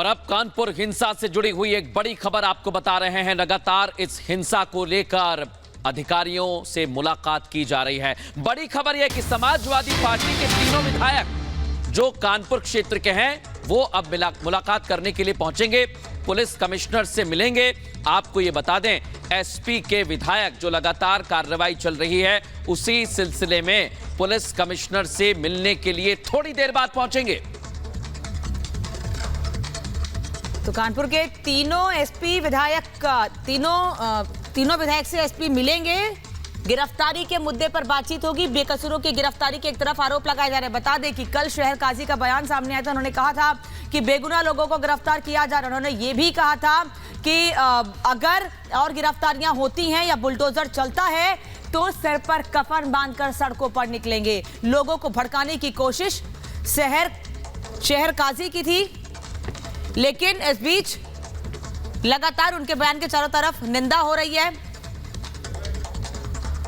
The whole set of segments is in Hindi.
और अब कानपुर हिंसा से जुड़ी हुई एक बड़ी खबर आपको बता रहे हैं। लगातार इस हिंसा को लेकर अधिकारियों से मुलाकात की जा रही है। बड़ी खबर यह कि समाजवादी पार्टी के तीनों विधायक जो कानपुर क्षेत्र के हैं वो अब मुलाकात करने के लिए पहुंचेंगे, पुलिस कमिश्नर से मिलेंगे। आपको ये बता दें, एसपी के विधायक जो लगातार कार्रवाई चल रही है उसी सिलसिले में पुलिस कमिश्नर से मिलने के लिए थोड़ी देर बाद पहुंचेंगे। तो कानपुर के तीनों एसपी विधायक तीनों विधायक से एसपी मिलेंगे। गिरफ्तारी के मुद्दे पर बातचीत होगी। बेकसूरों की गिरफ्तारी के एक तरफ आरोप लगाए जा रहे हैं। बता दें कि कल शहर काजी का बयान सामने आया था। उन्होंने कहा था कि बेगुनाह लोगों को गिरफ्तार किया जा रहा है। उन्होंने ये भी कहा था कि अगर और गिरफ्तारियां होती हैं या बुलडोजर चलता है तो सिर पर कफन बांधकर सड़कों पर निकलेंगे। लोगों को भड़काने की कोशिश शहर काजी की थी, लेकिन इस बीच लगातार उनके बयान के चारों तरफ निंदा हो रही है।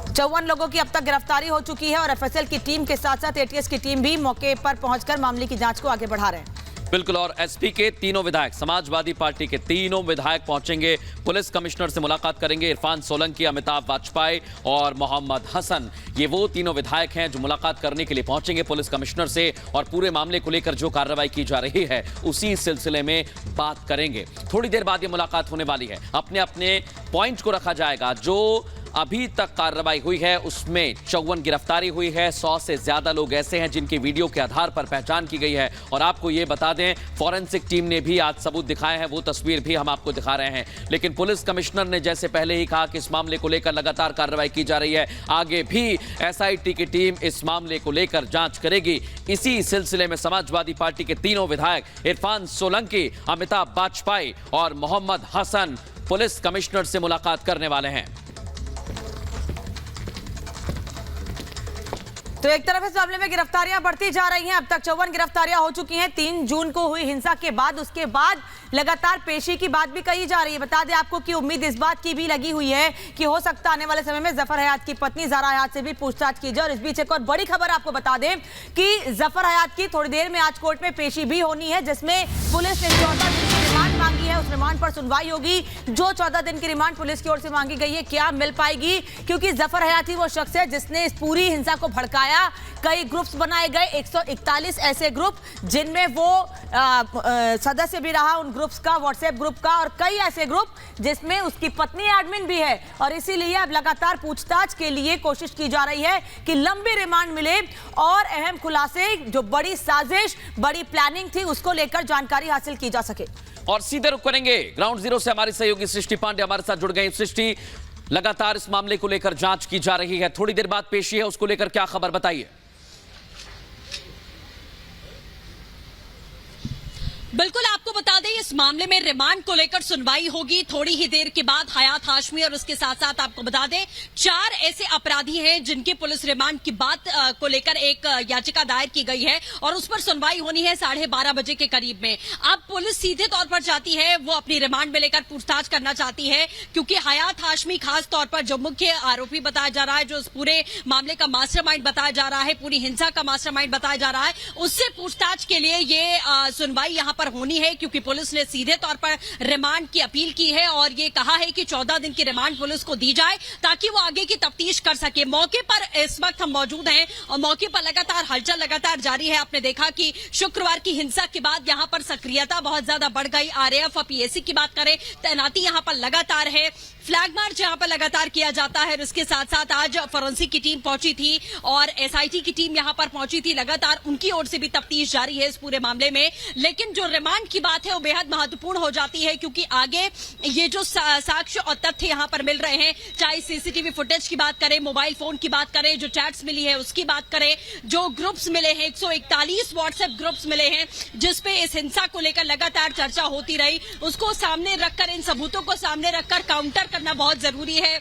54 लोगों की अब तक गिरफ्तारी हो चुकी है और एफएसएल की टीम के साथ साथ एटीएस की टीम भी मौके पर पहुंचकर मामले की जांच को आगे बढ़ा रहे हैं। बिल्कुल, और एसपी के तीनों विधायक, समाजवादी पार्टी के तीनों विधायक पहुंचेंगे, पुलिस कमिश्नर से मुलाकात करेंगे। इरफान सोलंकी, अमिताभ वाजपेयी और मोहम्मद हसन, ये वो तीनों विधायक हैं जो मुलाकात करने के लिए पहुंचेंगे पुलिस कमिश्नर से और पूरे मामले को लेकर जो कार्रवाई की जा रही है उसी सिलसिले में बात करेंगे। थोड़ी देर बाद ये मुलाकात होने वाली है। अपने अपने पॉइंट को रखा जाएगा। जो अभी तक कार्रवाई हुई है उसमें 54 गिरफ्तारी हुई है। 100 से ज्यादा लोग ऐसे हैं जिनकी वीडियो के आधार पर पहचान की गई है। और आपको ये बता दें, फॉरेंसिक टीम ने भी आज सबूत दिखाए हैं, वो तस्वीर भी हम आपको दिखा रहे हैं। लेकिन पुलिस कमिश्नर ने जैसे पहले ही कहा कि इस मामले को लेकर लगातार कार्रवाई की जा रही है, आगे भी एसआईटी की टीम इस मामले को लेकर जांच करेगी। इसी सिलसिले में समाजवादी पार्टी के तीनों विधायक इरफान सोलंकी, अमिताभ वाजपेयी और मोहम्मद हसन पुलिस कमिश्नर से मुलाकात करने वाले हैं। तो एक तरफ इस मामले में गिरफ्तारियां बढ़ती जा रही हैं। अब तक 54 गिरफ्तारियां हो चुकी हैं 3 जून को हुई हिंसा के बाद। उसके बाद लगातार पेशी की बात भी कही जा रही है। बता दें आपको कि उम्मीद इस बात की भी लगी हुई है कि हो सकता आने वाले समय में जफर हयात की पत्नी ज़ारा हयात से भी पूछताछ की जाए। और इस बीच एक और बड़ी खबर आपको बता दें कि जफर हयात की थोड़ी देर में आज कोर्ट में पेशी भी होनी है, जिसमें पुलिस ने 14 दिन की रिमांड मांगी है। उस रिमांड पर सुनवाई होगी। जो 14 दिन की रिमांड पुलिस की ओर से मांगी गई है, क्या मिल पाएगी? क्योंकि जफर हयात ही वो शख्स है जिसने इस पूरी हिंसा को भड़काया। कई ग्रुप्स बनाए गए, 141 ऐसे ग्रुप जिनमें वो सदस्य भी रहा, उन ग्रुप्स का, व्हाट्सएप ग्रुप का, और कई ऐसे ग्रुप जिसमें उसकी पत्नी एडमिन भी है। और इसीलिए अब लगातार पूछताछ के लिए कोशिश की जा रही है कि लंबी रिमांड मिले और अहम खुलासे, जो बड़ी साजिश, बड़ी प्लानिंग थी, उसको लेकर जानकारी हासिल की जा सके। और सीधे रुक करेंगे ग्राउंड जीरो से हमारी सहयोगी सृष्टि पांडे हमारे साथ जुड़ गई। सृष्टि, लगातार इस मामले को लेकर जांच की जा रही है, थोड़ी देर बाद पेशी है, उसको लेकर क्या खबर, बताइए। बिल्कुल, आपको बता दें इस मामले में रिमांड को लेकर सुनवाई होगी थोड़ी ही देर के बाद। हयात हाशमी और उसके साथ साथ आपको बता दें 4 ऐसे अपराधी हैं जिनके पुलिस रिमांड की बात को लेकर एक याचिका दायर की गई है और उस पर सुनवाई होनी है 12:30 बजे के करीब में। अब पुलिस सीधे तौर पर चाहती है, वो अपनी रिमांड में लेकर पूछताछ करना चाहती है, क्योंकि हयात हाशमी खास तौर पर जो मुख्य आरोपी बताया जा रहा है, जो इस पूरे मामले का मास्टरमाइंड बताया जा रहा है, पूरी हिंसा का मास्टरमाइंड बताया जा रहा है, उससे पूछताछ के लिए ये सुनवाई यहां पर होनी है। क्योंकि पुलिस ने सीधे तौर पर रिमांड की अपील की है और ये कहा है कि 14 दिन की रिमांड पुलिस को दी जाए ताकि वो आगे की तफ्तीश कर सके। मौके पर इस वक्त हम मौजूद हैं और मौके पर लगातार हलचल लगातार जारी है। आपने देखा कि शुक्रवार की हिंसा के बाद यहां पर सक्रियता बहुत ज्यादा बढ़ गई। आरएएफ और पीएसी की बात करें, तैनाती यहां पर लगातार है, फ्लैग मार्च यहां पर लगातार किया जाता है। इसके साथ साथ आज फॉरेंसिक की टीम पहुंची थी और एसआईटी की टीम यहां पर पहुंची थी। लगातार उनकी ओर से भी तफ्तीश जारी है इस पूरे मामले में। लेकिन जो रिमांड की बात है वो बेहद महत्वपूर्ण हो जाती है, क्योंकि आगे ये जो साक्ष्य और तथ्य यहां पर मिल रहे हैं, चाहे सीसीटीवी फुटेज की बात करें, मोबाइल फोन की बात करें, जो चैट्स मिली है उसकी बात करें, जो ग्रुप्स मिले हैं, 141 व्हाट्सएप ग्रुप्स मिले हैं जिसपे इस हिंसा को लेकर लगातार चर्चा होती रही, उसको सामने रखकर, इन सबूतों को सामने रखकर काउंटर करना बहुत जरूरी है।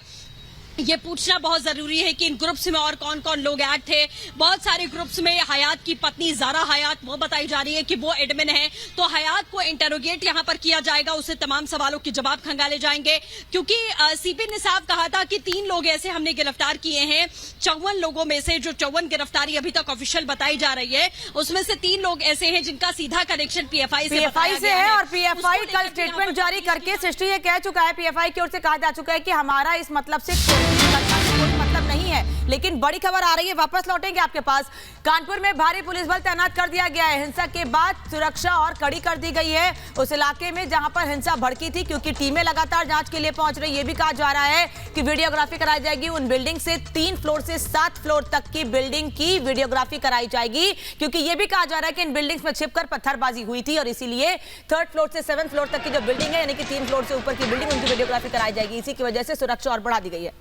ये पूछना बहुत जरूरी है कि इन ग्रुप्स में और कौन कौन लोग ऐड थे। बहुत सारे ग्रुप्स में हयात की पत्नी ज़ारा हयात वो बताई जा रही है कि वो एडमिन है, तो हयात को इंटरोगेट यहां पर किया जाएगा, उसे तमाम सवालों के जवाब खंगाले जाएंगे। क्योंकि सीपी ने साफ कहा था कि 3 लोग ऐसे हमने गिरफ्तार किए हैं 54 लोगों में से, जो 54 गिरफ्तारी अभी तक ऑफिशियल बताई जा रही है, उसमें से 3 लोग ऐसे हैं जिनका सीधा कनेक्शन पीएफआई से है। और पीएफआई कल स्टेटमेंट जारी करके सृष्टि ये कह चुका है, पीएफआई की ओर से कहा जा चुका है कि हमारा इस मतलब से कोई मतलब नहीं है। लेकिन बड़ी खबर आ रही है, वापस लौटेंगे आपके पास। कानपुर में भारी पुलिस बल तैनात कर दिया गया है। हिंसा के बाद सुरक्षा और कड़ी कर दी गई है उस इलाके में जहां पर हिंसा भड़की थी, क्योंकि टीमें लगातार जांच के लिए पहुंच रही। ये भी कहा जा रहा है कि वीडियोग्राफी कराई जाएगी उन बिल्डिंग से, 3 फ्लोर से 7 फ्लोर तक की बिल्डिंग की वीडियोग्राफी कराई जाएगी, क्योंकि ये भी कहा जा रहा है कि इन बिल्डिंग्स में छिपकर पत्थरबाजी हुई थी और इसीलिए 3rd फ्लोर से 7th फ्लोर तक की जो बिल्डिंग है, यानी कि 3 फ्लोर से ऊपर की बिल्डिंग, उनकी वीडियोग्राफी कराई जाएगी। इसी की वजह से सुरक्षा और बढ़ा दी गई है।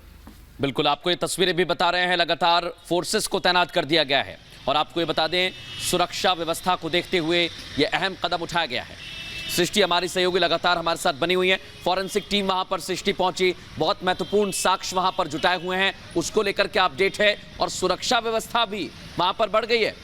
बिल्कुल, आपको ये तस्वीरें भी बता रहे हैं, लगातार फोर्सेस को तैनात कर दिया गया है। और आपको ये बता दें, सुरक्षा व्यवस्था को देखते हुए ये अहम कदम उठाया गया है। सृष्टि हमारी सहयोगी लगातार हमारे साथ बनी हुई है। फॉरेंसिक टीम वहां पर सृष्टि पहुंची, बहुत महत्वपूर्ण साक्ष्य वहां पर जुटाए हुए हैं, उसको लेकर क्या अपडेट है? और सुरक्षा व्यवस्था भी वहां पर बढ़ गई है।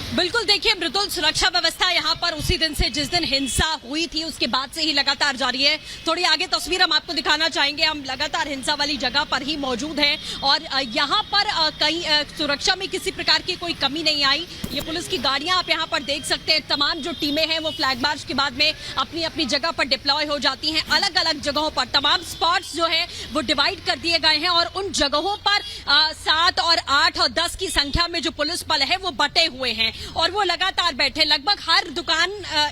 बिल्कुल, देखिए मृदुल, सुरक्षा व्यवस्था यहाँ पर उसी दिन से, जिस दिन हिंसा हुई थी उसके बाद से ही लगातार जारी है। थोड़ी आगे तस्वीर हम आपको दिखाना चाहेंगे। हम लगातार हिंसा वाली जगह पर ही मौजूद हैं और यहाँ पर कहीं सुरक्षा में किसी प्रकार की कोई कमी नहीं आई। ये पुलिस की गाड़ियां आप यहाँ पर देख सकते हैं। तमाम जो टीमें हैं वो फ्लैग मार्च के बाद में अपनी अपनी जगह पर डिप्लॉय हो जाती हैं। अलग अलग जगहों पर तमाम स्पॉट्स जो है वो डिवाइड कर दिए गए हैं और उन जगहों पर 7 और 8 और 10 की संख्या में जो पुलिस बल है वो बटे हुए हैं और वो लगातार बैठे। लगभग हर दुकान,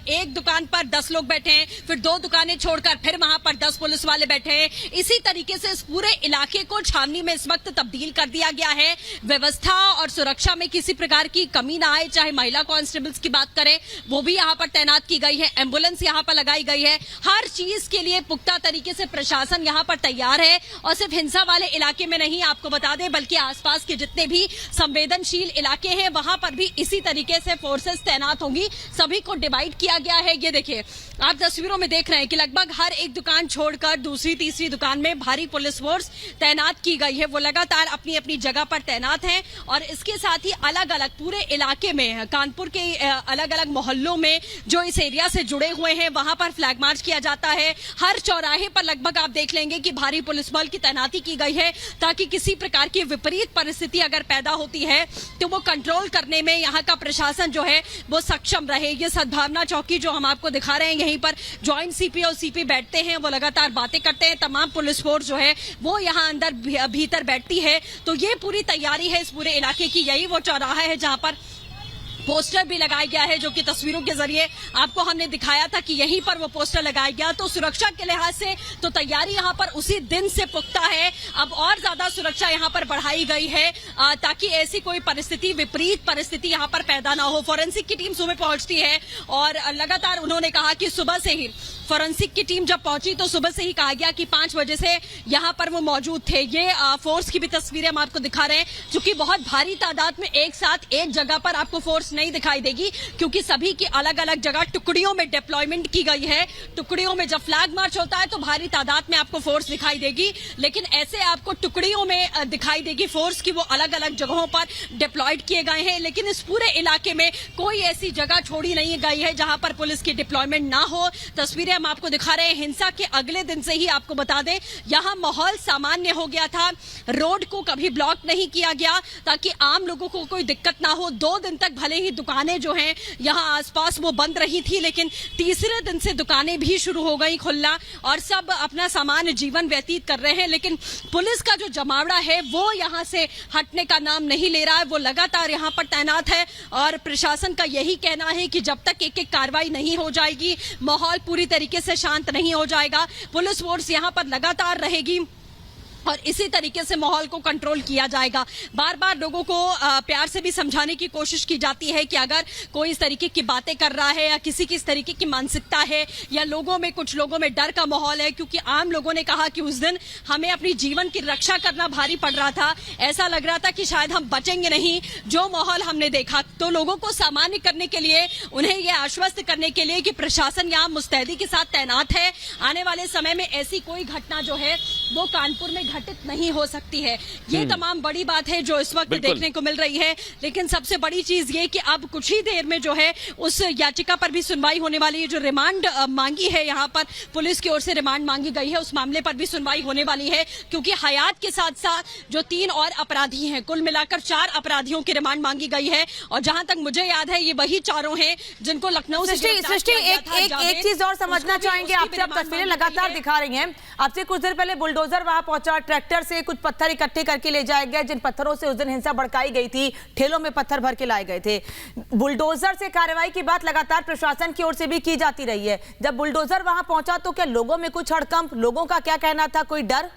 एक दुकान पर 10 लोग बैठे हैं, फिर 2 दुकानें छोड़कर फिर वहां पर 10 पुलिस वाले बैठे हैं। इसी तरीके से इस पूरे इलाके को छावनी में इस वक्त तब्दील कर दिया गया है। व्यवस्था और सुरक्षा में किसी प्रकार की कमी ना आए। चाहे महिला कांस्टेबल्स की बात करें, वो भी यहाँ पर तैनात की गई है। एम्बुलेंस यहाँ पर लगाई गई है। हर चीज के लिए पुख्ता तरीके से प्रशासन यहाँ पर तैयार है और सिर्फ हिंसा वाले इलाके में नहीं, आपको बता दें, बल्कि आसपास के जितने भी संवेदनशील इलाके हैं वहां पर भी इसी तरीके से फोर्सेस तैनात होंगी। सभी को डिवाइड किया गया है। ये देखिए, आप तस्वीरों में देख रहे हैं कि लगभग हर एक दुकान छोड़कर दूसरी तीसरी दुकान में भारी पुलिस फोर्स तैनात की गई है। वो लगातार अपनी अपनी जगह पर तैनात हैं और इसके साथ ही अलग अलग पूरे इलाके में, कानपुर के अलग अलग मोहल्लों में जो इस एरिया से जुड़े हुए हैं, वहां पर फ्लैग मार्च किया जाता है। हर चौराहे पर लगभग आप देख लेंगे कि भारी पुलिस बल की तैनाती की गई है, ताकि किसी प्रकार की विपरीत परिस्थिति अगर पैदा होती है तो वो कंट्रोल करने में यहाँ का प्रशासन जो है वो सक्षम रहे। ये सद्भावना चौकी जो हम आपको दिखा रहे हैं, यहीं पर ज्वाइंट सीपी और सीपी बैठते हैं, वो लगातार बातें करते हैं। तमाम पुलिस फोर्स जो है वो यहाँ अंदर भीतर बैठती है। तो ये पूरी तैयारी है इस पूरे इलाके की। यही वो चौराहा है जहां पर पोस्टर भी लगाया गया है, जो कि तस्वीरों के जरिए आपको हमने दिखाया था कि यहीं पर वो पोस्टर लगाया गया। तो सुरक्षा के लिहाज से तो तैयारी यहाँ पर उसी दिन से पुख्ता है। अब और ज्यादा सुरक्षा यहाँ पर बढ़ाई गई है ताकि ऐसी कोई परिस्थिति, विपरीत परिस्थिति यहाँ पर पैदा ना हो। फोरेंसिक की टीम सुबह पहुंचती है और लगातार उन्होंने कहा कि सुबह से ही फोरेंसिक की टीम जब पहुंची तो सुबह से ही कहा गया कि 5 बजे से यहाँ पर वो मौजूद थे। ये फोर्स की भी तस्वीरें हम आपको दिखा रहे हैं, क्योंकि बहुत भारी तादाद में एक साथ एक जगह पर आपको फोर्स नहीं दिखाई देगी, क्योंकि सभी की अलग अलग जगह टुकड़ियों में डिप्लॉयमेंट की गई है। टुकड़ियों में जब फ्लैग मार्च होता है तो भारी तादाद में आपको फोर्स दिखाई देगी, लेकिन ऐसे आपको टुकड़ियों में दिखाई देगी फोर्स की वो अलग अलग जगहों पर डिप्लॉयड किए गए हैं। लेकिन इस पूरे इलाके में कोई ऐसी जगह छोड़ी नहीं गई है जहां पर पुलिस की डिप्लॉयमेंट ना हो। तस्वीरें हम आपको दिखा रहे हैं। हिंसा के अगले दिन से ही आपको बता दें, यहां माहौल सामान्य हो गया था। रोड को कभी ब्लॉक नहीं किया गया ताकि आम लोगों को कोई दिक्कत ना हो। 2 दिन तक भले ही दुकानें जो हैं यहां आसपास वो बंद रही थी, लेकिन तीसरे दिन से दुकानें भी शुरू हो गई खुलना और सब अपना सामान्य जीवन व्यतीत कर रहे हैं। लेकिन पुलिस का जो जमावड़ा है वो यहां से हटने का नाम नहीं ले रहा है। वो लगातार यहां पर तैनात है और प्रशासन का यही कहना है कि जब तक एक एक कार्रवाई नहीं हो जाएगी, माहौल पूरी तरीके से शांत नहीं हो जाएगा। पुलिस फोर्स यहां पर लगातार रहेगी और इसी तरीके से माहौल को कंट्रोल किया जाएगा। बार बार लोगों को प्यार से भी समझाने की कोशिश की जाती है कि अगर कोई इस तरीके की बातें कर रहा है या किसी की इस तरीके की मानसिकता है या कुछ लोगों में डर का माहौल है, क्योंकि आम लोगों ने कहा कि उस दिन हमें अपनी जीवन की रक्षा करना भारी पड़ रहा था, ऐसा लग रहा था कि शायद हम बचेंगे नहीं। जो माहौल हमने देखा, तो लोगों को सामान्य करने के लिए, उन्हें यह आश्वस्त करने के लिए कि प्रशासन यहाँ मुस्तैदी के साथ तैनात है, आने वाले समय में ऐसी कोई घटना जो है वो कानपुर में घटित नहीं हो सकती है। ये तमाम बड़ी बात है जो इस वक्त देखने को मिल रही है। लेकिन सबसे बड़ी चीज ये कि अब कुछ ही देर में जो है उस याचिका पर भी सुनवाई होने वाली है। जो रिमांड मांगी है, यहाँ पर पुलिस की ओर से रिमांड मांगी गई है, उस मामले पर भी सुनवाई होने वाली है, क्योंकि हयात के साथ साथ जो 3 और अपराधी हैं, कुल मिलाकर 4 अपराधियों की रिमांड मांगी गई है। और जहां तक मुझे याद है, ये वही चारों हैं जिनको लखनऊ से सृष्टि एक चीज और समझना चाहेंगे। आपसे अब तस्वीरें लगातार दिखा रही हैं। आपसे कुछ देर पहले बुलडोजर वहां पहुंचा, ट्रैक्टर से कुछ पत्थर इकट्ठे करके ले जाए गए, जिन पत्थरों से उस दिन हिंसा भड़काई गई थी, ठेलों में पत्थर भर के लाए गए थे। बुलडोजर से कार्रवाई की बात लगातार प्रशासन की ओर से भी की जाती रही है। जब बुलडोजर वहां पहुंचा तो क्या लोगों में कुछ हड़कंप, लोगों का क्या कहना था, कोई डर?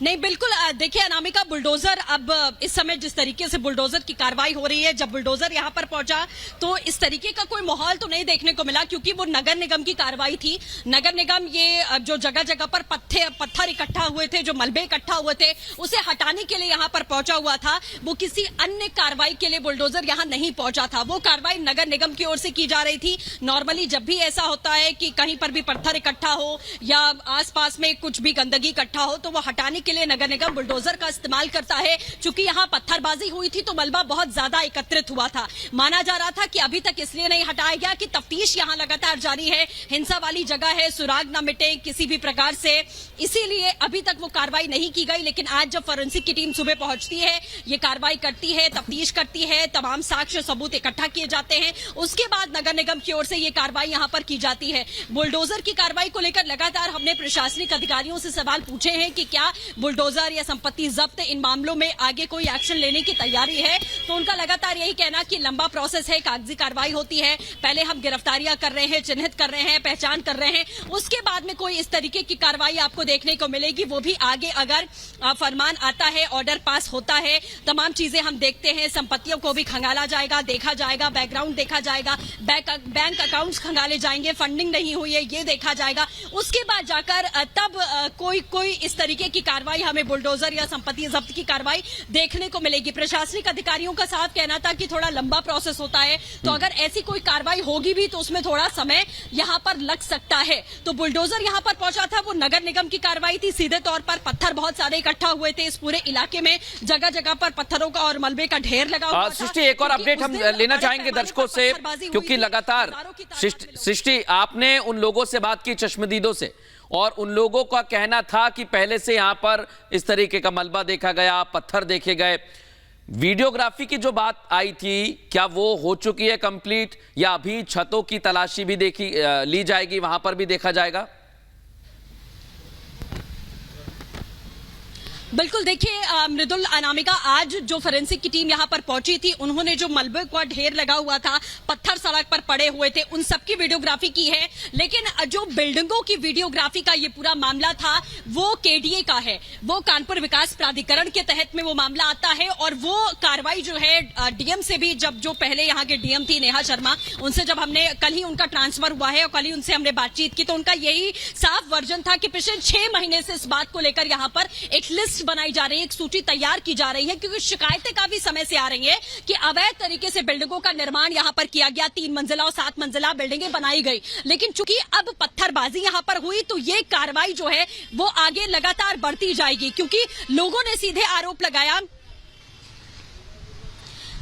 नहीं, बिल्कुल। देखिए अनामिका, बुलडोजर अब इस समय जिस तरीके से बुलडोजर की कार्रवाई हो रही है, जब बुलडोजर यहां पर पहुंचा तो इस तरीके का कोई माहौल तो नहीं देखने को मिला, क्योंकि वो नगर निगम की कार्रवाई थी। नगर निगम ये जो जगह जगह पर पत्थर इकट्ठा हुए थे, जो मलबे इकट्ठा हुए थे, उसे हटाने के लिए यहां पर पहुंचा हुआ था। वो किसी अन्य कार्रवाई के लिए बुलडोजर यहां नहीं पहुंचा था। वो कार्रवाई नगर निगम की ओर से की जा रही थी। नॉर्मली जब भी ऐसा होता है कि कहीं पर भी पत्थर इकट्ठा हो या आसपास में कुछ भी गंदगी इकट्ठा हो, तो वो हटाने के लिए नगर निगम बुलडोजर का इस्तेमाल करता है। चूंकि यहां पत्थरबाजी हुई थी तो मलबा बहुत ज्यादा एकत्रित हुआ था। माना जा रहा था कि अभी तक इसलिए नहीं हटाया गया कि तफ्तीश यहां लगातार जारी है, हिंसा वाली जगह है, सुराग न मिटे किसी भी प्रकार से, इसीलिए अभी तक वो कार्रवाई नहीं की गई। लेकिन आज जब फोरेंसिक की टीम सुबह पहुंचती है, ये कार्रवाई करती है, तफ्तीश करती है, तमाम साक्ष्य सबूत इकट्ठा किए जाते हैं, उसके बाद नगर निगम की ओर से ये कार्रवाई यहां पर की जाती है। बुलडोजर की कार्रवाई को लेकर लगातार हमने प्रशासनिक अधिकारियों से सवाल पूछे हैं कि क्या बुलडोजर या संपत्ति जब्त, इन मामलों में आगे कोई एक्शन लेने की तैयारी है। तो उनका लगातार यही कहना कि लंबा प्रोसेस है, कागजी कार्रवाई होती है, पहले हम गिरफ्तारियां कर रहे हैं, चिन्हित कर रहे हैं, पहचान कर रहे हैं, उसके बाद में कोई इस तरीके की कार्रवाई आपको देखने को मिलेगी। वो भी आगे अगर फरमान आता है, ऑर्डर पास होता है, तमाम चीजें हम देखते हैं, संपत्तियों को भी खंगाला जाएगा, देखा जाएगा, बैकग्राउंड देखा जाएगा, बैंक अकाउंट्स खंगाले जाएंगे, फंडिंग नहीं हुई है ये देखा जाएगा। उसके बाद जाकर तब कोई इस तरीके की कार्रवाई हमें बुलडोजर या संपत्ति जब्त की कार्रवाई देखने को मिलेगी। प्रशासनिक अधिकारियों का साफ कहना था कि थोड़ा लंबा प्रोसेस होता है, तो अगर ऐसी कोई कार्रवाई होगी भी तो उसमें थोड़ा समय यहां पर लग सकता है। तो बुलडोजर यहां पर पहुंचा था, वो नगर निगम की कार्रवाई थी। सीधे तौर पर पत्थर बहुत सारे इकट्ठा हुए थे इस पूरे इलाके में, जगह जगह पर पत्थरों का और मलबे का ढेर लगा हुआ था। सृष्टि, एक और अपडेट हम लेना चाहेंगे दर्शकों से, क्योंकि लगातार सृष्टि आपने उन लोगों से बात की, चश्मदीदों से, और उन लोगों का कहना था कि पहले से यहां पर इस तरीके का मलबा देखा गया, पत्थर देखे गए। वीडियोग्राफी की जो बात आई थी, क्या वो हो चुकी है कंप्लीट, या अभी छतों की तलाशी भी ली जाएगी, वहां पर भी देखा जाएगा? बिल्कुल। देखिए मृदुल, अनामिका, आज जो फोरेंसिक की टीम यहां पर पहुंची थी, उन्होंने जो मलबे का ढेर लगा हुआ था, पत्थर सड़क पर पड़े हुए थे, उन सबकी वीडियोग्राफी की है। लेकिन जो बिल्डिंगों की वीडियोग्राफी का ये पूरा मामला था, वो केडीए का है, वो कानपुर विकास प्राधिकरण के तहत में वो मामला आता है। और वो कार्रवाई जो है डीएम से भी, जब जो पहले यहाँ के डीएम थी नेहा शर्मा, उनसे जब हमने, कल ही उनका ट्रांसफर हुआ है और कल ही उनसे हमने बातचीत की, तो उनका यही साफ वर्जन था कि पिछले 6 महीने से इस बात को लेकर यहाँ पर एक लिस्ट बनाई जा रही है, एक सूची तैयार की जा रही है, क्योंकि शिकायतें काफी समय से आ रही है कि अवैध तरीके से बिल्डिंगों का निर्माण यहां पर किया गया, 3 मंजिला और 7 मंजिला बिल्डिंगें बनाई गई। लेकिन चूंकि अब पत्थरबाजी यहां पर हुई, तो ये कार्रवाई जो है वो आगे लगातार बढ़ती जाएगी, क्योंकि लोगों ने सीधे आरोप लगाया,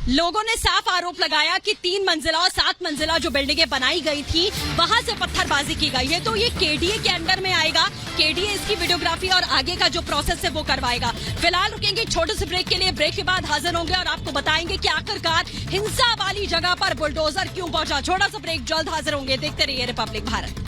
लोगों ने साफ आरोप लगाया कि 3 मंजिला और 7 मंजिला जो बिल्डिंगें बनाई गई थी, वहां से पत्थरबाजी की गई है। तो ये केडीए के अंडर में आएगा, केडीए इसकी वीडियोग्राफी और आगे का जो प्रोसेस है वो करवाएगा। फिलहाल रुकेंगे छोटे से ब्रेक के लिए, ब्रेक के बाद हाजिर होंगे और आपको बताएंगे कि आखिरकार हिंसा वाली जगह पर बुलडोजर क्यों पहुंचा। छोटा सा ब्रेक, जल्द हाजिर होंगे, देखते रहिए रिपब्लिक भारत।